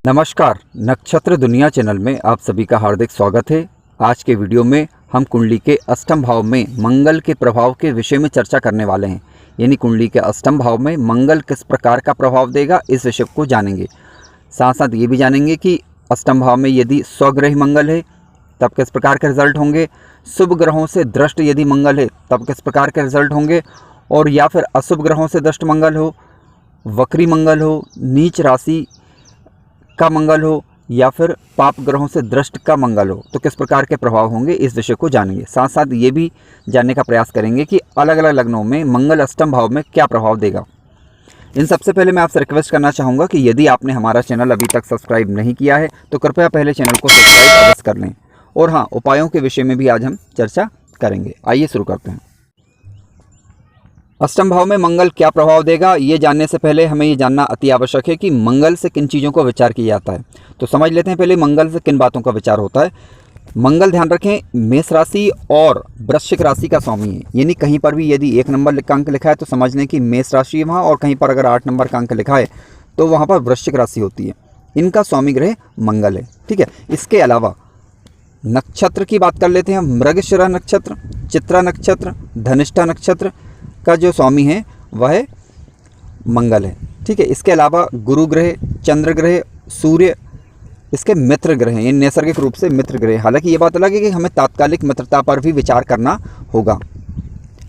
नमस्कार, नक्षत्र दुनिया चैनल में आप सभी का हार्दिक स्वागत है। आज के वीडियो में हम कुंडली के अष्टम भाव में मंगल के प्रभाव के विषय में चर्चा करने वाले हैं। यानी कुंडली के अष्टम भाव में मंगल किस प्रकार का प्रभाव देगा, इस विषय को जानेंगे। साथ साथ ये भी जानेंगे कि अष्टम भाव में यदि स्वग्रही मंगल है तब किस प्रकार के रिजल्ट होंगे, शुभ ग्रहों से दृष्ट यदि मंगल है तब किस प्रकार के रिजल्ट होंगे, और या फिर अशुभ ग्रहों से दृष्ट मंगल हो, वक्री मंगल हो, नीच राशि का मंगल हो, या फिर पाप ग्रहों से दृष्ट का मंगल हो, तो किस प्रकार के प्रभाव होंगे, इस विषय को जानेंगे। साथ साथ ये भी जानने का प्रयास करेंगे कि अलग अलग लग्नों में मंगल अष्टम भाव में क्या प्रभाव देगा। इन सबसे पहले मैं आपसे रिक्वेस्ट करना चाहूँगा कि यदि आपने हमारा चैनल अभी तक सब्सक्राइब नहीं किया है तो कृपया पहले चैनल को सब्सक्राइब अवश्य कर लें। और हाँ, उपायों के विषय में भी आज हम चर्चा करेंगे। आइए शुरू करते हैं। अष्टम भाव में मंगल क्या प्रभाव देगा, ये जानने से पहले हमें ये जानना अति आवश्यक है कि मंगल से किन चीज़ों का विचार किया जाता है। तो समझ लेते हैं पहले मंगल से किन बातों का विचार होता है। मंगल, ध्यान रखें, मेष राशि और वृश्चिक राशि का स्वामी है। यानी कहीं पर भी यदि 1 नंबर का अंक लिखा है तो समझ लें कि मेष राशि है वहाँ, और कहीं पर अगर 8 नंबर का अंक लिखा है तो वहाँ पर वृश्चिक राशि होती है। इनका स्वामी ग्रह मंगल है। ठीक है, इसके अलावा नक्षत्र की बात कर लेते हैं हम। मृगशिरा नक्षत्र, चित्रा नक्षत्र, धनिष्ठा नक्षत्र का जो स्वामी है वह मंगल है। ठीक है, इसके अलावा गुरु ग्रह, चंद्र ग्रह, सूर्य इसके मित्र ग्रह हैं। ये नैसर्गिक रूप से मित्र ग्रह। हालांकि ये बात अलग है कि हमें तात्कालिक मित्रता पर भी विचार करना होगा।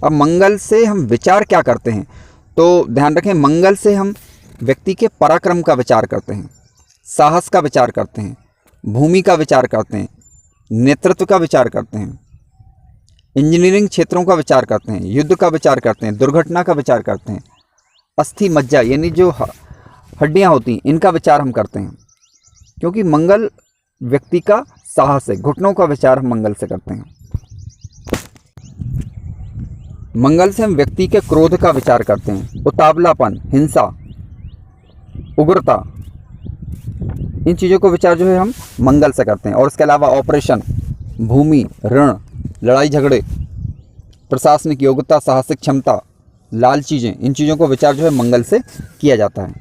अब मंगल से हम विचार क्या करते हैं, तो ध्यान रखें, मंगल से हम व्यक्ति के पराक्रम का विचार करते हैं, साहस का विचार करते हैं, भूमि का विचार करते हैं, नेतृत्व का विचार करते हैं, इंजीनियरिंग क्षेत्रों का विचार करते हैं, युद्ध का विचार करते हैं, दुर्घटना का विचार करते हैं, अस्थि मज्जा यानी जो हड्डियां होती हैं इनका विचार हम करते हैं। क्योंकि मंगल व्यक्ति का साहस है, घुटनों का विचार हम मंगल से करते हैं। मंगल से हम व्यक्ति के क्रोध का विचार करते हैं, उतावलापन, हिंसा, उग्रता, इन चीज़ों को विचार जो है हम मंगल से करते हैं। और इसके अलावा ऑपरेशन, भूमि, ऋण, लड़ाई झगड़े, प्रशासनिक योग्यता, साहसिक क्षमता, लाल चीज़ें, इन चीज़ों को विचार जो है मंगल से किया जाता है।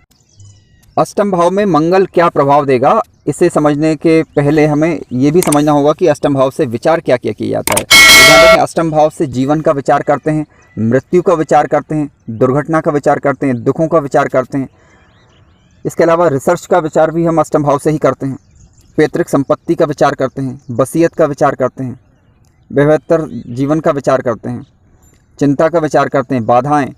अष्टम भाव में मंगल क्या प्रभाव देगा, इसे समझने के पहले हमें ये भी समझना होगा कि अष्टम भाव से विचार क्या क्या किया जाता है। ध्यान रखें, अष्टम भाव से जीवन का विचार करते हैं, मृत्यु का विचार करते हैं, दुर्घटना का विचार करते हैं, दुखों का विचार करते हैं। इसके अलावा रिसर्च का विचार भी हम अष्टम भाव से ही करते हैं। पैतृक संपत्ति का विचार करते हैं, वसीयत का विचार करते हैं, बेहतर जीवन का विचार करते हैं, चिंता का विचार करते हैं, बाधाएं,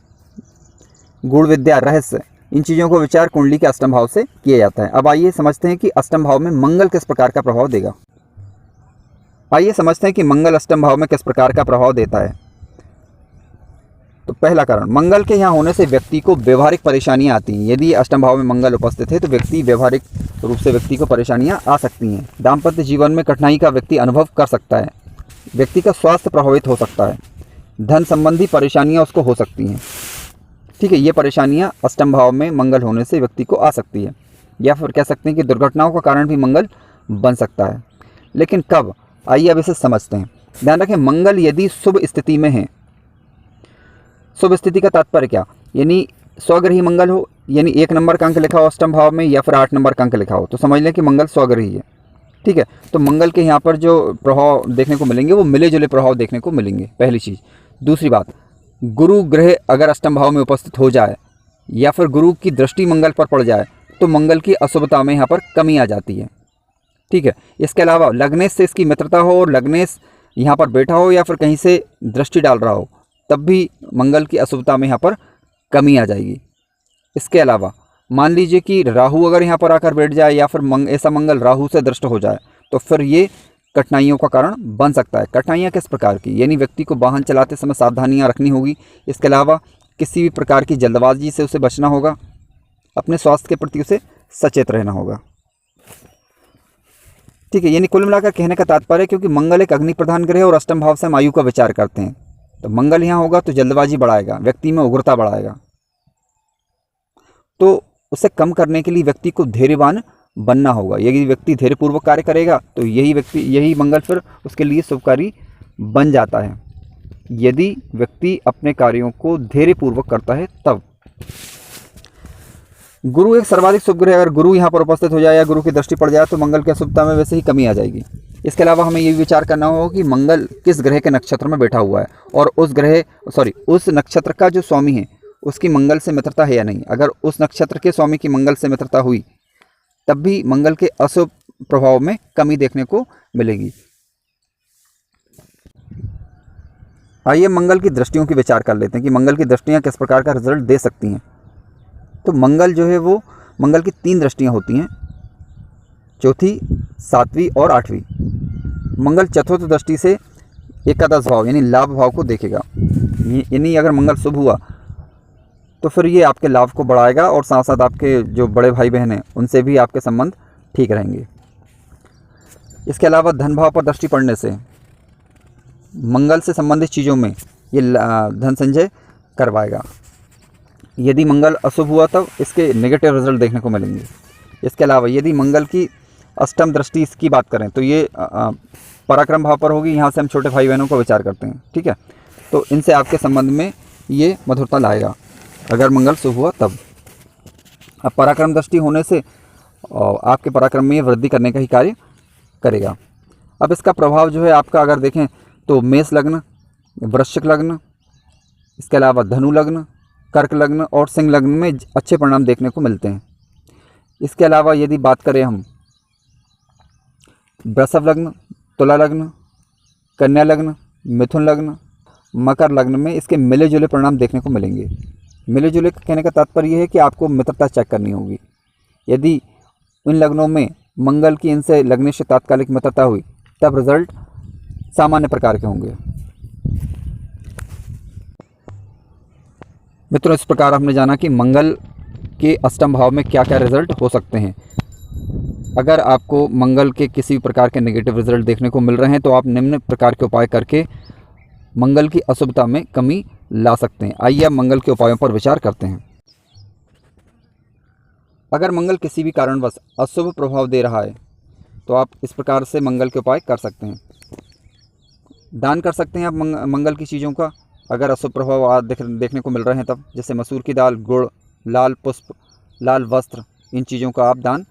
गूढ़ विद्या, रहस्य, इन चीज़ों को विचार कुंडली के अष्टम भाव से किया जाता है। अब आइए समझते हैं कि अष्टम भाव में मंगल किस प्रकार का प्रभाव देगा। आइए समझते हैं कि मंगल अष्टम भाव में किस प्रकार का प्रभाव देता है। तो पहला कारण, मंगल के यहाँ होने से व्यक्ति को व्यवहारिक परेशानियाँ आती हैं। यदि अष्टम भाव में मंगल उपस्थित है तो व्यवहारिक रूप से व्यक्ति को परेशानियाँ आ सकती हैं। दाम्पत्य जीवन में कठिनाई का व्यक्ति अनुभव कर सकता है। व्यक्ति का स्वास्थ्य प्रभावित हो सकता है। धन संबंधी परेशानियां उसको हो सकती हैं। ठीक है, ये परेशानियां अष्टम भाव में मंगल होने से व्यक्ति को आ सकती है। या फिर कह सकते हैं कि दुर्घटनाओं का कारण भी मंगल बन सकता है। लेकिन कब, आइए अब इसे समझते हैं। ध्यान रखें, मंगल यदि शुभ स्थिति में है, शुभ स्थिति का तात्पर्य क्या, यानी स्वग्रही मंगल हो, यानी 1 नंबर का अंक लिखा हो अष्टम भाव में, या फिर 8 नंबर का अंक लिखा हो, तो समझ लें कि मंगल स्वग्रही है। ठीक है, तो मंगल के यहाँ पर जो प्रभाव देखने को मिलेंगे वो मिले जुले प्रभाव देखने को मिलेंगे, पहली चीज़। दूसरी बात, गुरु ग्रह अगर अष्टम भाव में उपस्थित हो जाए या फिर गुरु की दृष्टि मंगल पर पड़ जाए तो मंगल की अशुभता में यहाँ पर कमी आ जाती है। ठीक है, इसके अलावा लग्नेश से इसकी मित्रता हो और लग्नेश यहाँ पर बैठा हो या फिर कहीं से दृष्टि डाल रहा हो, तब भी मंगल की अशुभता में यहाँ पर कमी आ जाएगी। इसके अलावा मान लीजिए कि राहु अगर यहाँ पर आकर बैठ जाए या फिर ऐसा मंगल राहु से दृष्ट हो जाए तो फिर ये कठिनाइयों का कारण बन सकता है। कठिनाइयाँ किस प्रकार की, यानी व्यक्ति को वाहन चलाते समय सावधानियाँ रखनी होगी। इसके अलावा किसी भी प्रकार की जल्दबाजी से उसे बचना होगा। अपने स्वास्थ्य के प्रति उसे सचेत रहना होगा। ठीक है, यानी कुल मिलाकर कहने का तात्पर्य, क्योंकि मंगल एक अग्नि प्रधान ग्रह और अष्टम भाव से हम आयु का विचार करते हैं, तो मंगल यहाँ होगा तो जल्दबाजी बढ़ाएगा, व्यक्ति में उग्रता बढ़ाएगा। तो उसे कम करने के लिए व्यक्ति को धैर्यवान बनना होगा। यदि व्यक्ति धैर्यपूर्वक कार्य करेगा तो यही मंगल फिर उसके लिए शुभकारी बन जाता है। यदि व्यक्ति अपने कार्यों को धैर्यपूर्वक करता है तब। गुरु एक सर्वाधिक शुभ ग्रह, अगर गुरु यहाँ पर उपस्थित हो जाए या गुरु की दृष्टि पड़ जाए तो मंगल की अशुभता में वैसे ही कमी आ जाएगी। इसके अलावा हमें ये भी विचार करना होगा कि मंगल किस ग्रह के नक्षत्र में बैठा हुआ है और उस नक्षत्र का जो स्वामी है उसकी मंगल से मित्रता है या नहीं। अगर उस नक्षत्र के स्वामी की मंगल से मित्रता हुई तब भी मंगल के अशुभ प्रभाव में कमी देखने को मिलेगी। आइए मंगल की दृष्टियों की विचार कर लेते हैं कि मंगल की दृष्टियां किस प्रकार का रिजल्ट दे सकती हैं। तो मंगल जो है वो मंगल की 3 दृष्टियां होती हैं, चौथी, 7वीं और 8वीं। मंगल चतुर्थ दृष्टि से एकादश भाव यानी लाभ भाव को देखेगा, यानी अगर मंगल शुभ हुआ तो फिर ये आपके लाभ को बढ़ाएगा और साथ साथ आपके जो बड़े भाई बहन हैं उनसे भी आपके संबंध ठीक रहेंगे। इसके अलावा धन भाव पर दृष्टि पड़ने से मंगल से संबंधित चीज़ों में ये धन संचय करवाएगा। यदि मंगल अशुभ हुआ तब इसके नेगेटिव रिजल्ट देखने को मिलेंगे। इसके अलावा यदि मंगल की अष्टम दृष्टि इसकी बात करें तो ये पराक्रम भाव पर होगी। यहाँ से हम छोटे भाई बहनों को विचार करते हैं, ठीक है। तो इनसे आपके संबंध में ये मधुरता लाएगा अगर मंगल शुभ हुआ तब। अब पराक्रम दृष्टि होने से आपके पराक्रम में वृद्धि करने का ही कार्य करेगा। अब इसका प्रभाव जो है आपका अगर देखें तो मेष लग्न, वृश्चिक लग्न, इसके अलावा धनु लग्न, कर्क लग्न और सिंह लग्न में अच्छे परिणाम देखने को मिलते हैं। इसके अलावा यदि बात करें हम वृषभ लग्न, तुला लग्न, कन्या लग्न, मिथुन लग्न, मकर लग्न में इसके मिले जुले परिणाम देखने को मिलेंगे। मिले जुले कहने का तात्पर्य है कि आपको मित्रता चेक करनी होगी। यदि इन लग्नों में मंगल की इनसे लग्न से तात्कालिक मित्रता हुई तब रिजल्ट सामान्य प्रकार के होंगे। मित्रों, इस प्रकार हमने जाना कि मंगल के अष्टम भाव में क्या क्या रिजल्ट हो सकते हैं। अगर आपको मंगल के किसी भी प्रकार के नेगेटिव रिजल्ट देखने को मिल रहे हैं तो आप निम्न प्रकार के उपाय करके मंगल की अशुभता में कमी ला सकते हैं। आइए अब मंगल के उपायों पर विचार करते हैं। अगर मंगल किसी भी कारणवश अशुभ प्रभाव दे रहा है तो आप इस प्रकार से मंगल के उपाय कर सकते हैं। दान कर सकते हैं आप मंगल की चीज़ों का अगर अशुभ प्रभाव देखने को मिल रहे हैं तब, जैसे मसूर की दाल, गुड़, लाल पुष्प, लाल वस्त्र, इन चीज़ों का आप दान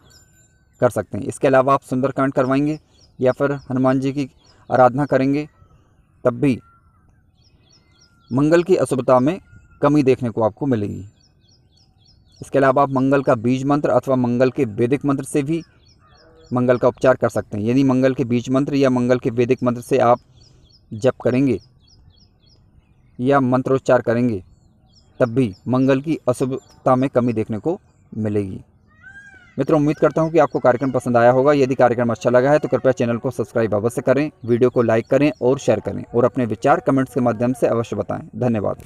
कर सकते हैं। इसके अलावा आप सुंदरकांड करवाएंगे या फिर हनुमान जी की आराधना करेंगे तब भी मंगल की अशुभता में कमी देखने को आपको मिलेगी। इसके अलावा आप मंगल का बीज मंत्र अथवा मंगल के वैदिक मंत्र से भी मंगल का उपचार कर सकते हैं। यदि मंगल के बीज मंत्र या मंगल के वैदिक मंत्र से आप जप करेंगे या मंत्रोच्चार करेंगे तब भी मंगल की अशुभता में कमी देखने को मिलेगी। मित्रों, उम्मीद करता हूं कि आपको कार्यक्रम पसंद आया होगा। यदि कार्यक्रम अच्छा लगा है तो कृपया चैनल को सब्सक्राइब अवश्य करें, वीडियो को लाइक करें और शेयर करें और अपने विचार कमेंट्स के माध्यम से अवश्य बताएं। धन्यवाद।